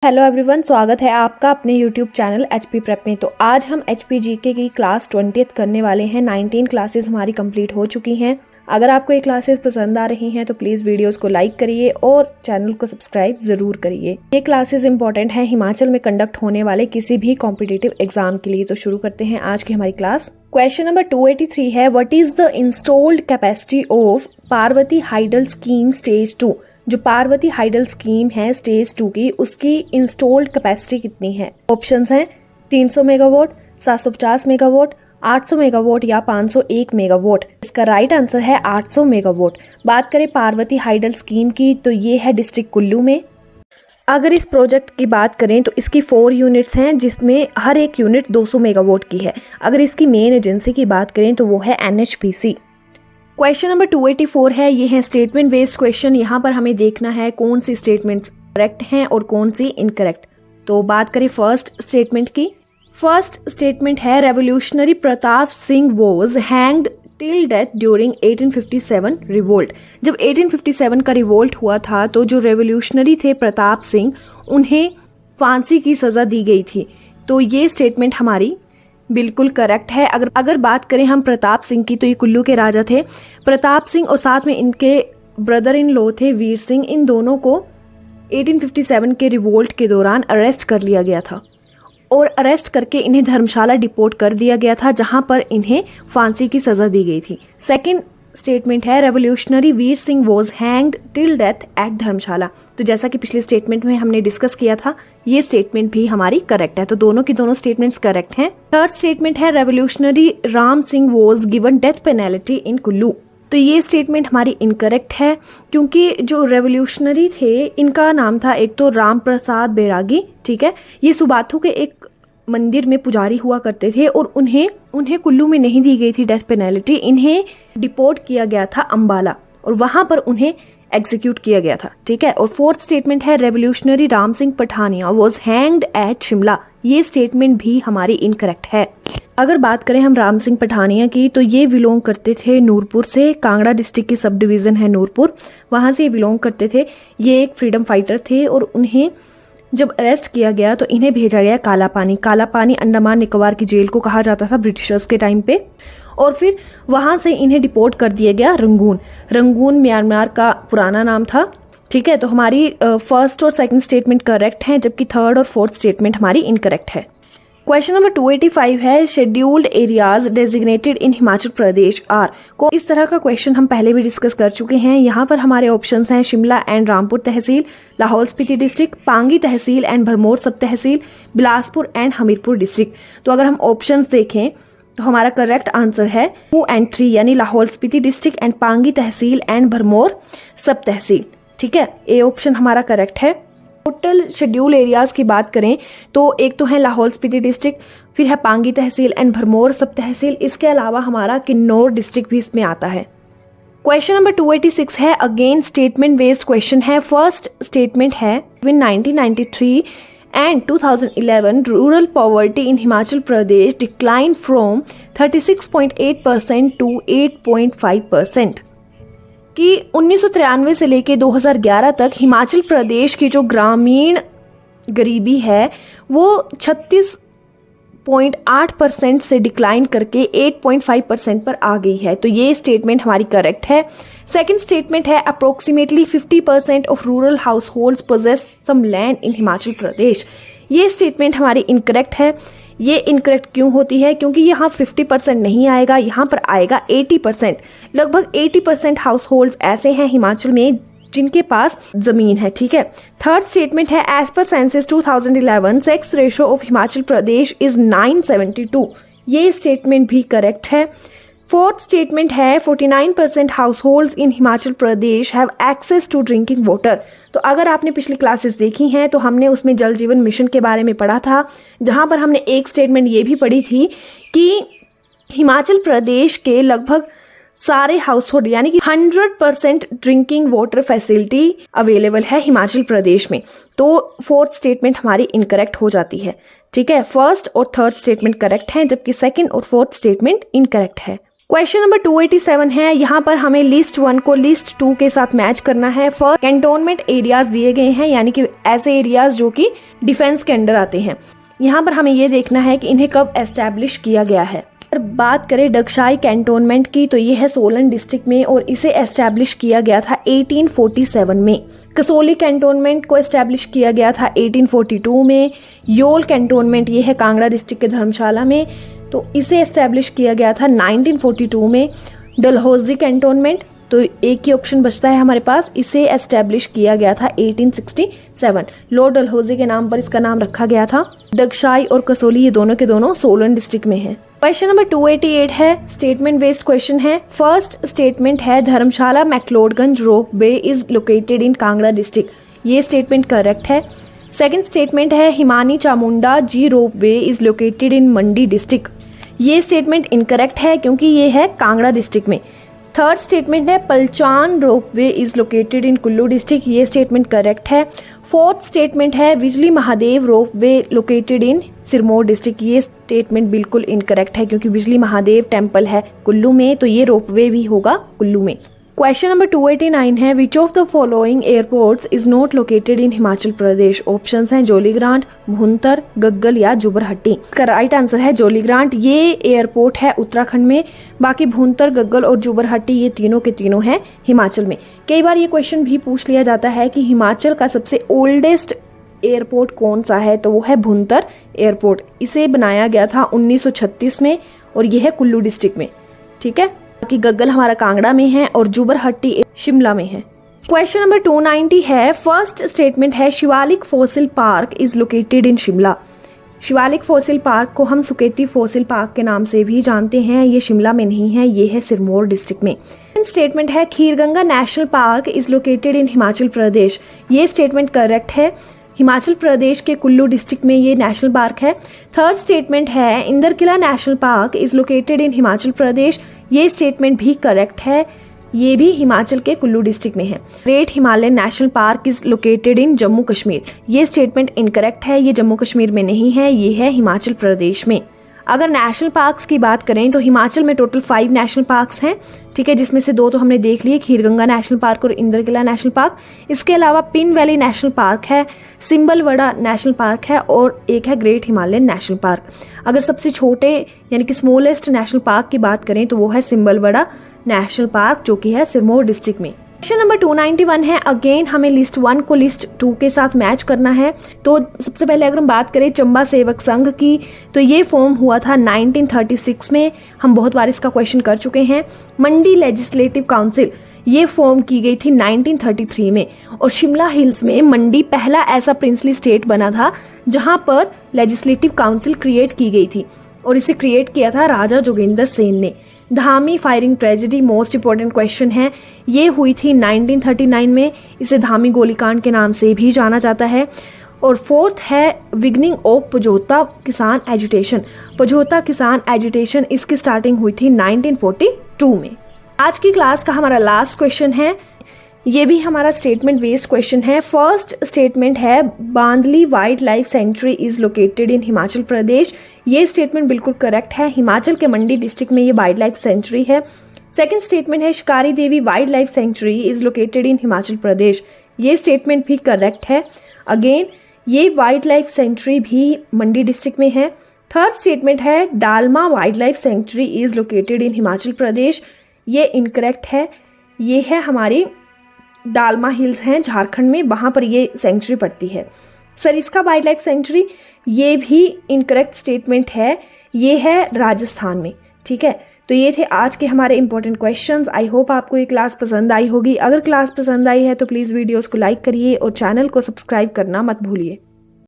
Hello everyone, स्वागत है आपका अपने यूट्यूब चैनल एचपी प्रेप में। तो आज हम एचपी जीके की क्लास 20th करने वाले हैं। 19 क्लासेस हमारी कंप्लीट हो चुकी हैं। अगर आपको ये क्लासेस पसंद आ रही हैं तो प्लीज़ वीडियोस को लाइक करिए और चैनल को सब्सक्राइब ज़रूर करिए। ये क्लासेस इंपॉर्टेंट हैं हिमाचल में कंडक्ट होने वाले किसी भी कॉम्पिटिटिव एग्जाम के लिए। तो शुरू करते हैं आज की हमारी क्लास। क्वेश्चन नंबर 283 है, what is the installed capacity of Parvati hydel scheme stage 2। जो पार्वती हाइडल स्कीम है स्टेज 2 की, उसकी इंस्टॉल्ड कैपेसिटी कितनी है? ऑप्शंस हैं 300 मेगावाट, 750 मेगावाट, 800 मेगावाट या 501 मेगावाट। इसका राइट आंसर है 800 मेगावाट। बात करें पार्वती हाइडल स्कीम की तो ये है डिस्ट्रिक्ट कुल्लू में। अगर इस प्रोजेक्ट की बात करें तो इसकी 4 यूनिट्स हैं जिसमें हर एक यूनिट 200 मेगावाट की है। अगर इसकी मेन एजेंसी की बात करें तो वो है NHPC। क्वेश्चन नंबर 284 है, ये है स्टेटमेंट बेस्ड क्वेश्चन। यहाँ पर हमें देखना है कौन सी स्टेटमेंट्स करेक्ट हैं और कौन सी इनकरेक्ट। तो बात करें फर्स्ट स्टेटमेंट की। फर्स्ट स्टेटमेंट है, revolutionary Pratap Singh was hanged till death during 1857 revolt. जब 1857 का रिवोल्ट हुआ था तो जो रेवोल्यूशनरी थे प्रताप सिंह, उन्हें फांसी की सजा दी गई थी। तो ये स्टेटमेंट हमारी बिल्कुल करेक्ट है। अगर बात करें हम प्रताप सिंह की तो ये कुल्लू के राजा थे। प्रताप सिंह और साथ में इनके ब्रदर इन लॉ थे वीर सिंह, इन दोनों को 1857 के रिवोल्ट के दौरान अरेस्ट कर लिया गया था और अरेस्ट करके इन्हें धर्मशाला डिपोर्ट कर दिया गया था, जहां पर इन्हें फांसी की सजा दी गई थी। सेकंड स्टेटमेंट है, revolutionary Veer Singh was hanged till death at Dharamshala. तो जैसा कि पिछले स्टेटमेंट में हमने डिस्कस किया था, ये स्टेटमेंट भी हमारी करेक्ट है। तो दोनों की दोनों स्टेटमेंट्स करेक्ट हैं। थर्ड स्टेटमेंट है, revolutionary Ram Singh was given death penalty इन कुल्लू। तो ये स्टेटमेंट हमारी इनकरेक्ट है, क्योंकि जो रेवोल्यूशनरी थे इनका नाम था एक तो राम प्रसाद बैरागी, ठीक है। ये सुबाथू के एक मंदिर में पुजारी हुआ करते थे और उन्हें कुल्लू में नहीं दी गई थी डेथ पेनल्टी। इन्हें डिपोर्ट किया गया था अंबाला और वहां पर उन्हें एग्जीक्यूट किया गया था, ठीक है। और फोर्थ स्टेटमेंट है, revolutionary Ram Singh Pathania was hanged at Shimla. ये स्टेटमेंट भी हमारी इनकरेक्ट है। अगर बात करें हम राम सिंह पठानिया की तो ये बिलोंग करते थे नूरपुर से। कांगड़ा डिस्ट्रिक्ट की सब डिवीजन है नूरपुर, वहां से ये बिलोंग करते थे। ये एक फ्रीडम फाइटर थे और उन्हें जब अरेस्ट किया गया तो इन्हें भेजा गया काला पानी अंडमान निकोबार की जेल को कहा जाता था ब्रिटिशर्स के टाइम पे। और फिर वहां से इन्हें डिपोर्ट कर दिया गया रंगून म्यांमार का पुराना नाम था, ठीक है। तो हमारी फर्स्ट और सेकंड स्टेटमेंट करेक्ट हैं, जबकि थर्ड और फोर्थ स्टेटमेंट हमारी इनकरेक्ट है। क्वेश्चन नंबर 285 है, scheduled areas designated in Himachal Pradesh are. को इस तरह का क्वेश्चन हम पहले भी डिस्कस कर चुके हैं। यहाँ पर हमारे ऑप्शंस हैं Shimla and Rampur tehsil, Lahaul Spiti district, Pangi tehsil and Bharmour सब तहसील, बिलासपुर एंड हमीरपुर डिस्ट्रिक्ट। तो अगर हम ऑप्शंस देखें तो हमारा करेक्ट आंसर है 2 and 3, यानी Lahaul Spiti district and Pangi tehsil and Bharmour सब तहसील, ठीक है। ए ऑप्शन हमारा करेक्ट है। टोटल शेड्यूल एरियाज की बात करें तो एक तो है लाहौल स्पीति डिस्ट्रिक्ट, फिर है पांगी तहसील एंड भरमौर सब तहसील। इसके अलावा हमारा किन्नौर डिस्ट्रिक्ट भी इसमें आता है। क्वेश्चन नंबर 286 है, अगेन स्टेटमेंट बेस्ड क्वेश्चन है। फर्स्ट स्टेटमेंट है, between 1993 and 2011 rural poverty in Himachal Pradesh declined from 36.8% to 8.5%। कि 1993 से लेके 2011 तक हिमाचल प्रदेश की जो ग्रामीण गरीबी है वो 36.8% से डिक्लाइन करके 8.5% पर आ गई है। तो ये स्टेटमेंट हमारी करेक्ट है। सेकंड स्टेटमेंट है, approximately 50% of rural households possess some land in Himachal Pradesh. ये स्टेटमेंट हमारी इनकरेक्ट है। ये इनकरेक्ट क्यों होती है? क्योंकि यहाँ 50% नहीं आएगा, यहाँ पर आएगा 80%। लगभग 80% हाउस होल्ड्स ऐसे हैं हिमाचल में जिनके पास जमीन है, ठीक है। थर्ड स्टेटमेंट है, एज पर census 2011 sex ratio of Himachal Pradesh is 972। ये स्टेटमेंट भी करेक्ट है। फोर्थ स्टेटमेंट है, 49% households in Himachal Pradesh have access to drinking water. तो अगर आपने पिछली क्लासेस देखी हैं तो हमने उसमें जल जीवन मिशन के बारे में पढ़ा था, जहां पर हमने एक स्टेटमेंट ये भी पढ़ी थी कि हिमाचल प्रदेश के लगभग सारे हाउस होल्ड यानी कि 100% ड्रिंकिंग वाटर फैसिलिटी अवेलेबल है हिमाचल प्रदेश में। तो फोर्थ स्टेटमेंट हमारी इनकरेक्ट हो जाती है, ठीक है। फर्स्ट और थर्ड स्टेटमेंट करेक्ट हैं, जबकि सेकंड और फोर्थ स्टेटमेंट इनकरेक्ट है। क्वेश्चन नंबर 287 है, यहाँ पर हमें लिस्ट 1 को लिस्ट 2 के साथ मैच करना है। फर्स्ट कैंटोनमेंट एरियाज दिए गए हैं, यानी कि ऐसे एरियाज जो कि डिफेंस के अंडर आते हैं। यहाँ पर हमें ये देखना है कि इन्हें कब एस्टैब्लिश किया गया है। अगर बात करें डगशाई कैंटोनमेंट की तो ये है सोलन डिस्ट्रिक्ट में और इसे एस्टैब्लिश किया गया था 1847 में। कसोली कैंटोनमेंट को एस्टैब्लिश किया गया था 1842 में। योल कैंटोनमेंट ये है कांगड़ा डिस्ट्रिक्ट के धर्मशाला में, तो इसे एस्टैब्लिश किया गया था 1942 में। डलहौजी कैंटोनमेंट, तो एक ही ऑप्शन बचता है हमारे पास, इसे एस्टैब्लिश किया गया था 1867। लॉर्ड डलहौजी के नाम पर इसका नाम रखा गया था। डगशाई और कसोली ये दोनों के दोनों सोलन डिस्ट्रिक्ट में है। क्वेश्चन नंबर 288 है, स्टेटमेंट बेस्ड क्वेश्चन है। फर्स्ट स्टेटमेंट है Dharamshala McLeodganj rope way is located in Kangra district, ये स्टेटमेंट करेक्ट है। सेकंड स्टेटमेंट है Himani Chamunda ji rope way is located in Mandi district, ये स्टेटमेंट इनकरेक्ट है क्योंकि ये है कांगड़ा डिस्ट्रिक्ट में। थर्ड स्टेटमेंट है Palchan rope way is located in Kullu district, ये स्टेटमेंट करेक्ट है। फोर्थ स्टेटमेंट है Bijli Mahadev rope way located in Sirmaur district, ये स्टेटमेंट बिल्कुल इनकरेक्ट है क्योंकि बिजली महादेव टेम्पल है कुल्लू में, तो ये रोप वे भी होगा कुल्लू में। क्वेश्चन नंबर 289 है, which of the following airports is not located in Himachal Pradesh. Options हैं जोलीग्रांट, भुंतर, गग्गल या जुबरहट्टी। इसका राइट आंसर है जोलीग्रांट, ये एयरपोर्ट है उत्तराखंड में। बाकी भुंतर, गग्गल और जुबरहट्टी ये तीनों के तीनों हैं हिमाचल में। कई बार ये क्वेश्चन भी पूछ लिया जाता है कि हिमाचल का सबसे ओल्डेस्ट एयरपोर्ट कौन सा है, तो वो है भुंतर एयरपोर्ट। इसे बनाया गया था 1936 में और ये है कुल्लू डिस्ट्रिक्ट में, ठीक है। कि गग्गल हमारा कांगड़ा में है और जुबरहट्टी शिमला में है। क्वेश्चन नंबर 290 है, फर्स्ट स्टेटमेंट है Shivalik fossil park is located in Shimla. Shivalik fossil park को हम सुकेती फॉसिल पार्क के नाम से भी जानते हैं, ये शिमला में नहीं है, ये है सिरमौर डिस्ट्रिक्ट में। स्टेटमेंट है Kheerganga national park is located in Himachal Pradesh, ये स्टेटमेंट करेक्ट है। हिमाचल प्रदेश के कुल्लू डिस्ट्रिक्ट में ये नेशनल पार्क है। थर्ड स्टेटमेंट है Inderkilla national park is located in Himachal Pradesh, ये स्टेटमेंट भी करेक्ट है, ये भी हिमाचल के कुल्लू डिस्ट्रिक्ट में है। Great Himalayan national park is located इन जम्मू कश्मीर, ये स्टेटमेंट इनकरेक्ट है, ये जम्मू कश्मीर में नहीं है, ये है हिमाचल प्रदेश में। अगर नेशनल पार्क्स की बात करें तो हिमाचल में टोटल 5 नेशनल पार्क्स हैं, ठीक है, जिसमें से 2 तो हमने देख लिए, खीरगंगा नेशनल पार्क और इंदरकिला नेशनल पार्क। इसके अलावा पिन वैली नेशनल पार्क है, सिंबलवड़ा नेशनल पार्क है और एक है ग्रेट हिमालयन नेशनल पार्क। अगर सबसे छोटे यानी कि स्मॉलेस्ट नेशनल पार्क की बात करें तो वो है सिंबलवड़ा नेशनल पार्क जो कि है सिरमौर डिस्ट्रिक्ट में। क्वेश्चन नंबर 291 है, अगेन हमें लिस्ट 1 को लिस्ट 2 के साथ मैच करना है। तो सबसे पहले अगर हम बात करें चंबा सेवक संघ की, तो ये फॉर्म हुआ था 1936 में, हम बहुत बार इसका क्वेश्चन कर चुके हैं। मंडी लेजिस्लेटिव काउंसिल ये फॉर्म की गई थी 1933 में और शिमला हिल्स में मंडी पहला ऐसा प्रिंसली स्टेट बना था जहां पर लेजिस्लेटिव काउंसिल क्रिएट की गई थी और इसे क्रिएट किया था राजा जोगेंद्र सेन ने। Dhami firing tragedy most important question है, ये हुई थी 1939 में, इसे धामी गोलीकांड के नाम से भी जाना जाता है। और फोर्थ है बिगनिंग ऑफ पझोता किसान एजुटेशन। पझोता किसान एजुटेशन इसकी स्टार्टिंग हुई थी 1942 में। आज की क्लास का हमारा लास्ट क्वेश्चन है, ये भी हमारा स्टेटमेंट बेस्ड क्वेश्चन है। फर्स्ट स्टेटमेंट है Bandli wild life sanctuary is located in Himachal Pradesh, ये स्टेटमेंट बिल्कुल करेक्ट है, हिमाचल के मंडी डिस्ट्रिक्ट में ये वाइल्ड लाइफ सेंचुरी है। सेकंड स्टेटमेंट है Shikari Devi wild life sanctuary is located in Himachal Pradesh, ये स्टेटमेंट भी करेक्ट है, अगेन ये वाइल्ड लाइफ सेंचुरी भी मंडी डिस्ट्रिक्ट में है। थर्ड स्टेटमेंट है Dalma wild life sanctuary is located in Himachal Pradesh, ये इनकरेक्ट है, ये है हमारी डालमा हिल्स हैं झारखंड में, वहां पर ये सेंचुरी पड़ती है। सरिस्का वाइल्ड लाइफ सेंचुरी ये भी इनकरेक्ट स्टेटमेंट है, ये है राजस्थान में, ठीक है। तो ये थे आज के हमारे इंपॉर्टेंट क्वेश्चंस। आई होप आपको ये क्लास पसंद आई होगी। अगर क्लास पसंद आई है तो प्लीज़ वीडियोस को लाइक करिए और चैनल को सब्सक्राइब करना मत भूलिए।